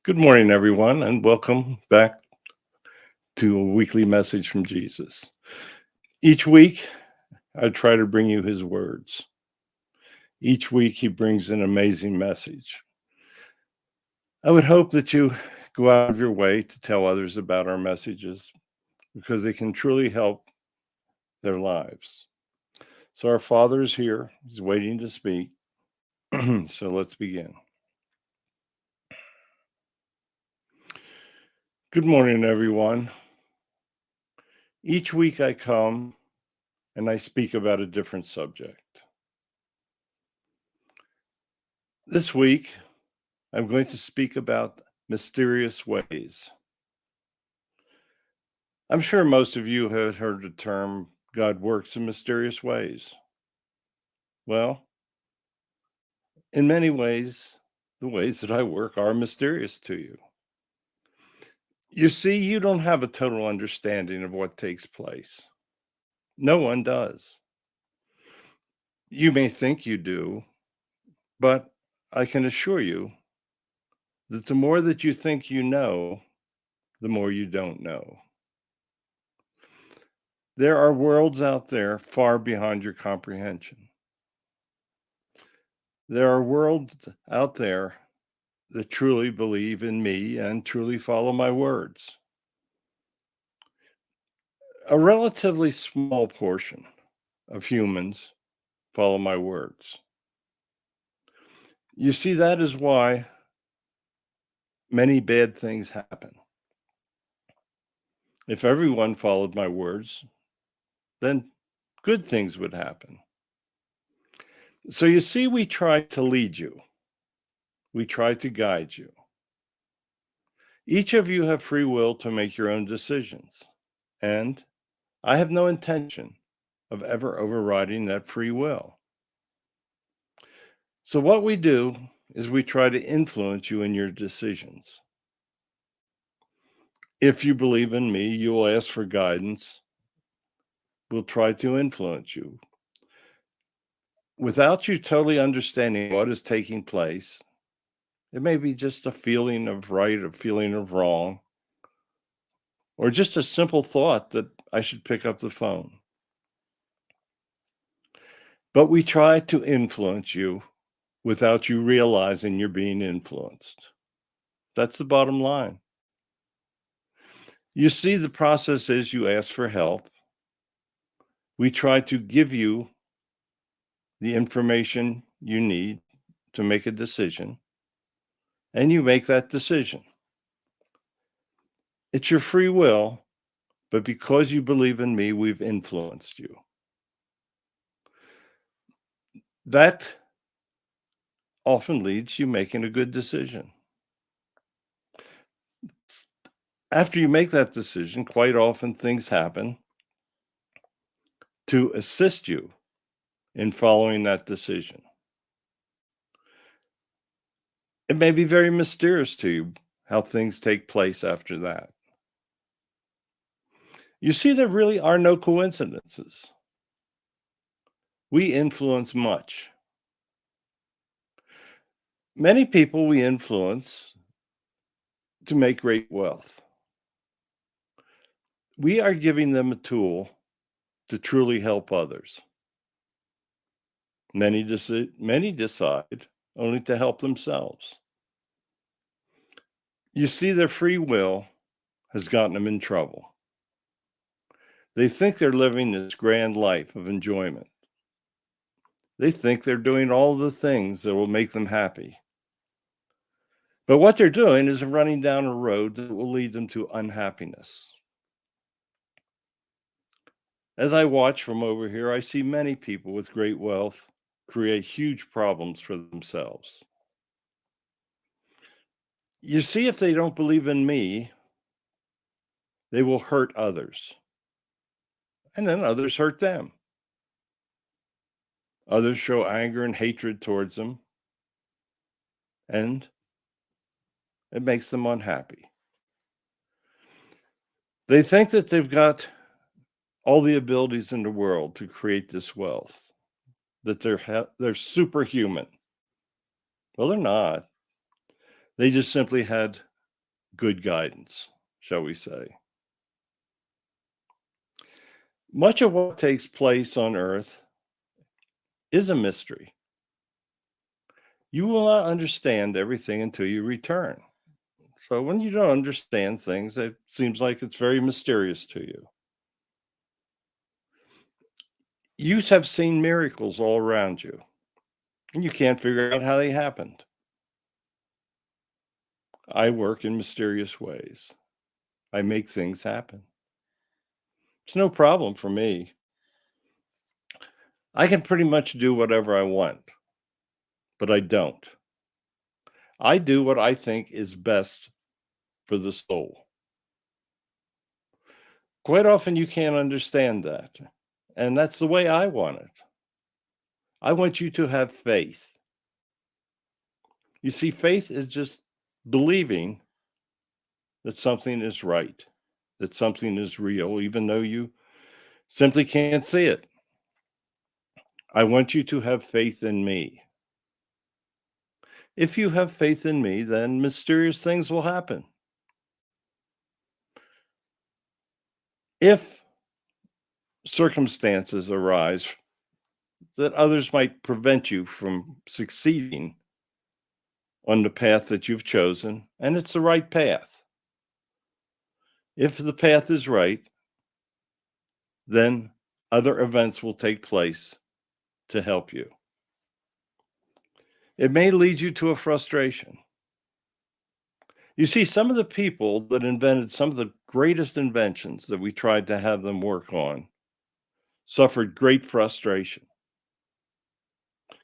Good morning, everyone, and welcome back to a weekly message from Jesus. Each week, I try to bring you his words. Each week, he brings an amazing message. I would hope that you go out of your way to tell others about our messages because they can truly help their lives. So, our Father is here, he's waiting to speak. So, let's begin. Good morning, everyone. Each week, I come and I speak about a different subject. This week, I'm going to speak about mysterious ways. I'm sure most of you have heard the term God works in mysterious ways. Well, in many ways, the ways that I work are mysterious to you. You see, you don't have a total understanding of what takes place. No one does. You may think you do, but I can assure you that the more that you think you know, the more you don't know. There are worlds out there far beyond your comprehension. There are worlds out there that truly believe in me and truly follow my words. A relatively small portion of humans follow my words. You see, that is why many bad things happen. If everyone followed my words, then good things would happen. So you see, we try to lead you. We try to guide you. Each of you have free will to make your own decisions. And I have no intention of ever overriding that free will. So, what we do is we try to influence you in your decisions. If you believe in me, you will ask for guidance. We'll try to influence you. Without you totally understanding what is taking place, it may be just a feeling of right, a feeling of wrong, or just a simple thought that I should pick up the phone. But we try to influence you without you realizing you're being influenced. That's the bottom line. You see, the process is you ask for help. We try to give you the information you need to make a decision, and you make that decision. It's your free will, but because you believe in me, we've influenced you. That often leads you making a good decision. After you make that decision, quite often things happen to assist you in following that decision. It may be very mysterious to you how things take place after that. You see, there really are no coincidences. We influence much. Many people we influence to make great wealth. We are giving them a tool to truly help others. Many decide only to help themselves. You see, their free will has gotten them in trouble. They think they're living this grand life of enjoyment. They think they're doing all the things that will make them happy. But what they're doing is running down a road that will lead them to unhappiness. As I watch from over here, I see many people with great wealth create huge problems for themselves. You see, if they don't believe in me, they will hurt others. And then others hurt them. Others show anger and hatred towards them. And it makes them unhappy. They think that they've got all the abilities in the world to create this wealth, that they're superhuman. Well, they're not. They just simply had good guidance, shall we say. Much of what takes place on earth is a mystery. You will not understand everything until you return. So when you don't understand things, it seems like it's very mysterious to you. You have seen miracles all around you, and you can't figure out how they happened. I work in mysterious ways. I make things happen. It's no problem for me. I can pretty much do whatever I want, but I don't. I do what I think is best for the soul. Quite often you can't understand that, and that's the way I want it. I want you to have faith. You see, faith is just believing that something is right, that something is real, even though you simply can't see it. I want you to have faith in me. If you have faith in me, then mysterious things will happen. If circumstances arise that others might prevent you from succeeding on the path that you've chosen, and it's the right path. If the path is right, then other events will take place to help you. It may lead you to a frustration. You see, some of the people that invented some of the greatest inventions that we tried to have them work on suffered great frustration,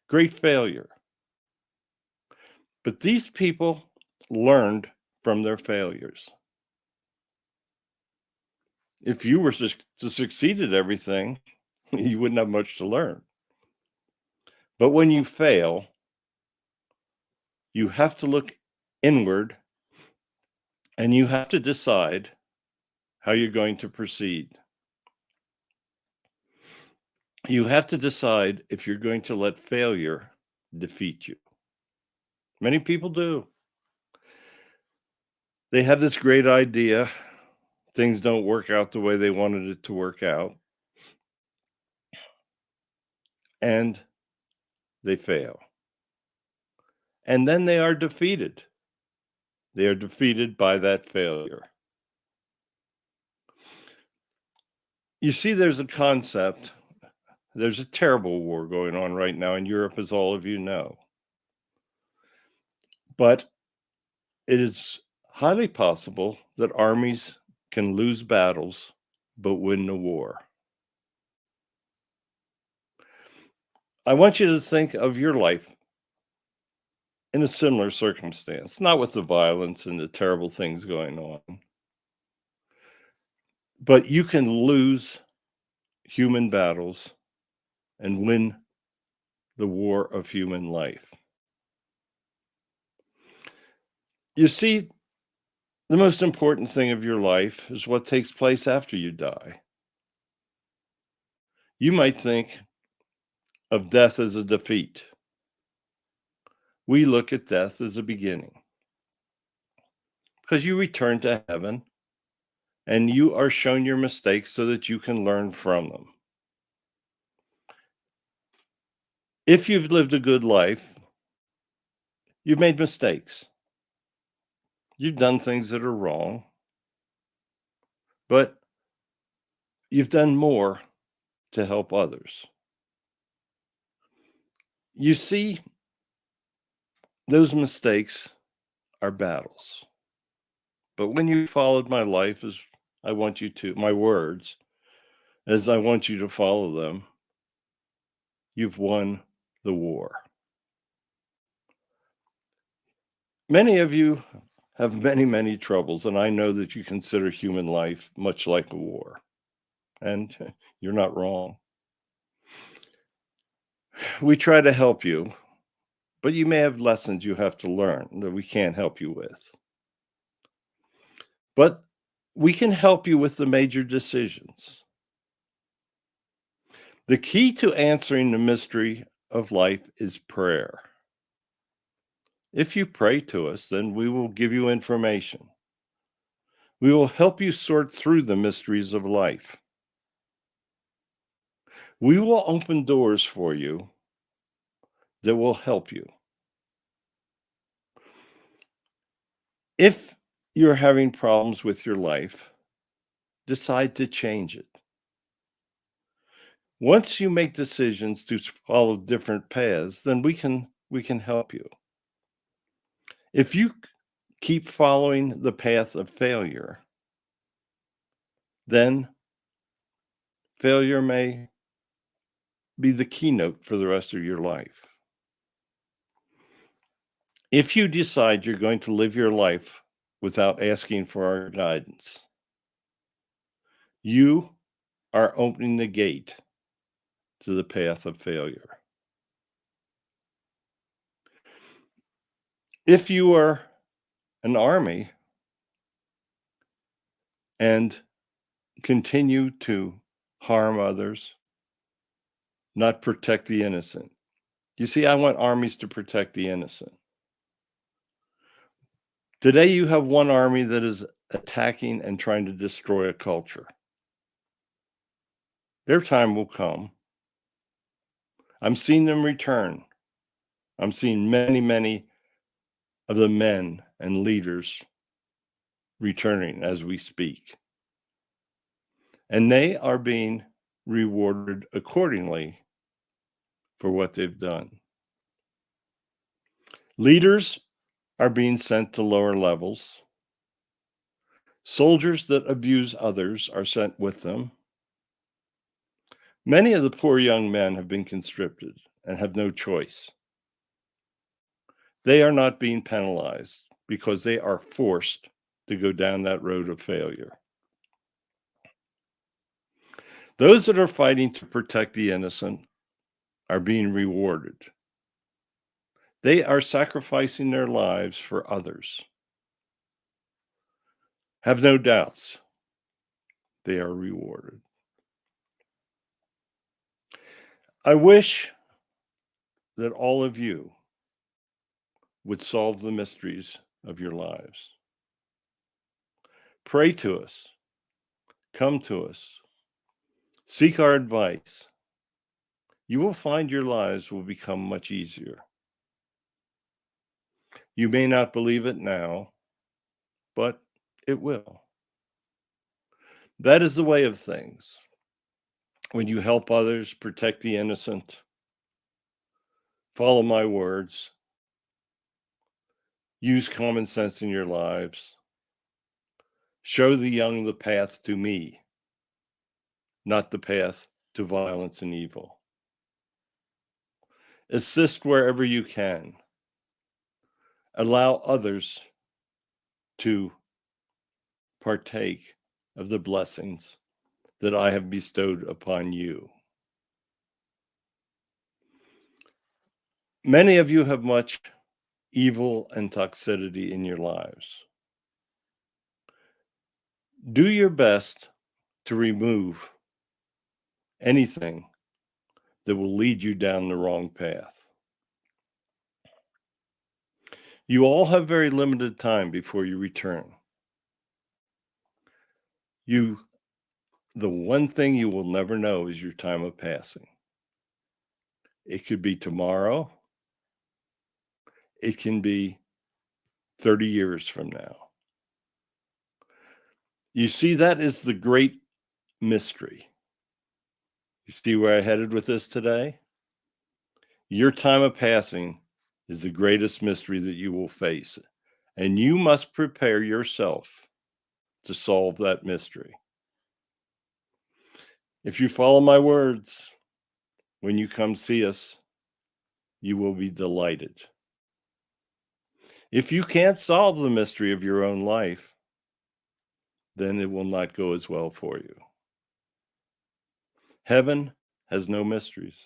great failure. But these people learned from their failures. If you were to succeed at everything, you wouldn't have much to learn. But when you fail, you have to look inward and you have to decide how you're going to proceed. You have to decide if you're going to let failure defeat you. Many people do. They have this great idea. Things don't work out the way they wanted it to work out. And they fail. And then they are defeated. They are defeated by that failure. You see, there's a concept. There's a terrible war going on right now in Europe, as all of you know. But it is highly possible that armies can lose battles but win the war. I want you to think of your life in a similar circumstance, not with the violence and the terrible things going on, but you can lose human battles and win the war of human life. You see, the most important thing of your life is what takes place after you die. You might think of death as a defeat. We look at death as a beginning because you return to heaven and you are shown your mistakes so that you can learn from them. If you've lived a good life, you've made mistakes. You've done things that are wrong, but you've done more to help others. You see, those mistakes are battles. But when you followed my life as I want you to, my words, as I want you to follow them, you've won the war. Many of you have many, many troubles, and I know that you consider human life much like a war. And you're not wrong. We try to help you, but you may have lessons you have to learn that we can't help you with. But we can help you with the major decisions. The key to answering the mystery of life is prayer. If you pray to us, then we will give you information. We will help you sort through the mysteries of life. We will open doors for you that will help you. If you're having problems with your life, decide to change it. Once you make decisions to follow different paths, then we can help you. If you keep following the path of failure, then failure may be the keynote for the rest of your life. If you decide you're going to live your life without asking for our guidance, you are opening the gate to the path of failure. If you are an army and continue to harm others, not protect the innocent. You see, I want armies to protect the innocent. Today, you have one army that is attacking and trying to destroy a culture. Their time will come. I'm seeing them return. I'm seeing many, many of the men and leaders returning as we speak. And they are being rewarded accordingly for what they've done. Leaders are being sent to lower levels. Soldiers that abuse others are sent with them. Many of the poor young men have been conscripted and have no choice. They are not being penalized because they are forced to go down that road of failure. Those that are fighting to protect the innocent are being rewarded. They are sacrificing their lives for others. Have no doubts, they are rewarded. I wish that all of you would solve the mysteries of your lives. Pray to us, come to us, seek our advice. You will find your lives will become much easier. You may not believe it now, but it will. That is the way of things. When you help others, protect the innocent, follow my words, use common sense in your lives, show the young the path to me, not the path to violence and evil. Assist wherever you can. Allow others to partake of the blessings that I have bestowed upon you. Many of you have much evil and toxicity in your lives. Do your best to remove anything that will lead you down the wrong path. You all have very limited time before you return. The one thing you will never know is your time of passing. It could be tomorrow. It can be 30 years from now. You see, that is the great mystery. You see where I headed with this today? Your time of passing is the greatest mystery that you will face, and you must prepare yourself to solve that mystery. If you follow my words, when you come see us, you will be delighted. If you can't solve the mystery of your own life, then it will not go as well for you. Heaven has no mysteries.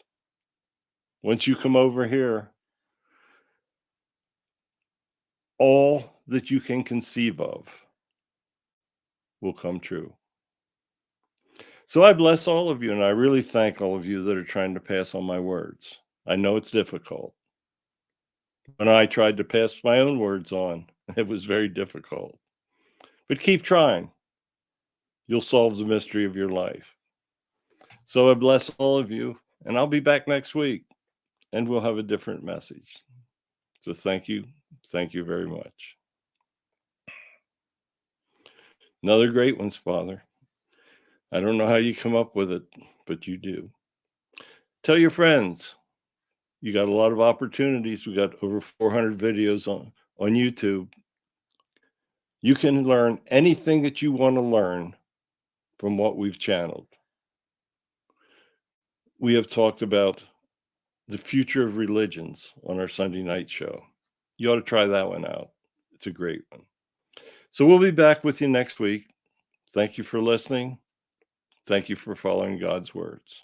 Once you come over here, all that you can conceive of will come true. So I bless all of you, and I really thank all of you that are trying to pass on my words. I know it's difficult. When I tried to pass my own words on, it was very difficult. But keep trying. You'll solve the mystery of your life. So I bless all of you, and I'll be back next week, and we'll have a different message. So thank you. Thank you very much. Another great one, Father. I don't know how you come up with it, but you do. Tell your friends. You got a lot of opportunities. We got over 400 videos on YouTube. You can learn anything that you want to learn from what we've channeled. We have talked about the future of religions on our Sunday night show. You ought to try that one out. It's a great one. So we'll be back with you next week. Thank you for listening. Thank you for following God's words.